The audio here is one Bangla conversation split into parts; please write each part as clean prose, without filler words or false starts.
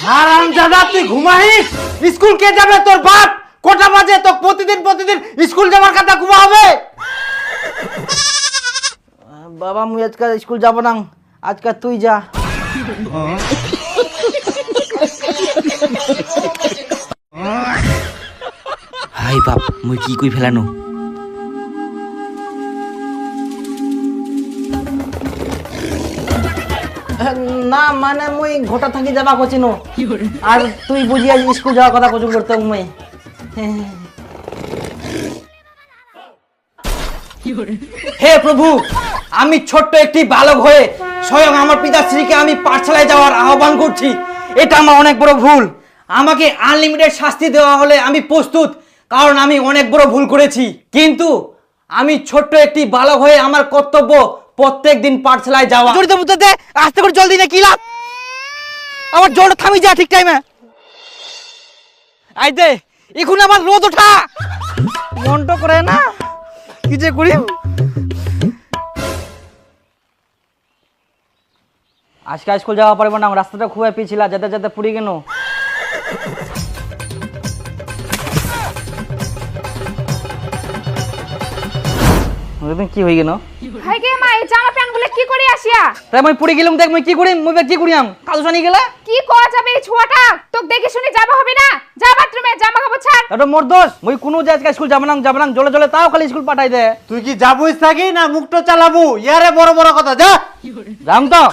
হারামজাদা তুই ঘুমাইস? স্কুল কে যাবে? তোর বাপ। কটা বাজে? তো প্রতিদিন স্কুল যাওয়ার কথা ঘুমা হবে। বাবা মুই আজকে স্কুল যাব না, আজকে তুই যা। হাই বাপ, মুই কি কই ফেলানো? না মানে মুই ঘটা থাকি যাবা কচিনো, আর তুই বুঝি আজ স্কুল যাওয়ার কথা কচু করতে মুই। হে প্রভু, আমি ছোট্ট একটি বালক হয়ে স্বয়ং আমার পিতাশ্রীকে আমি পাঠশালায় যাওয়ার আহ্বান করছি। এটা আমার অনেক বড় ভুল। আমাকে আনলিমিটেড শাস্তি দেওয়া হলে আমি প্রস্তুত, কারণ আমি অনেক বড় ভুল করেছি। কিন্তু আমি ছোট্ট একটি বালক হয়ে আমার কর্তব্য প্রত্যেক দিন পাঠশালায় যাওয়া। জড়িত মুতে দে, আস্তে করে জল দিনে কি লাভ? আমার জল থামি যা ঠিক টাইমে। আই দে, এখন আমার রোদ ওঠা মনটা করে না, কি যে করি। আজকে স্কুল যাওয়া পারবো না, রাস্তাটা খুবই পিছিলা, যেতে যেতে পুরি কেন। কি হয়ে গেল? হাই গে মা, এই জামা প্যান্ট গুলো কি করে আসিয়া? তাই মই পুরি গেলাম, দেখ মই কি করি, মই কি করিয়াম, কাজু জানি গেলে কি করা যাবে এই ছোয়াটা? তোকে দেখে শুনে যাবা হবে না? যা বাথরুমে, জামা কাপড় ছাড়। এটা মোর দোষ। মই কোনো যে আজকে স্কুল যাব না জলে জলে তাও খালি স্কুল পাঠাই দে। তুই কি যাবুই থাকি না মুখটা চালাবু? ইয়ারে বড় বড় কথা, যা। যাম তো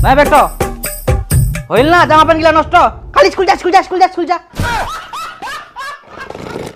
নাই বেটো হইল না, জামা প্যান্ট গিলা নষ্ট, খালি স্কুল যা।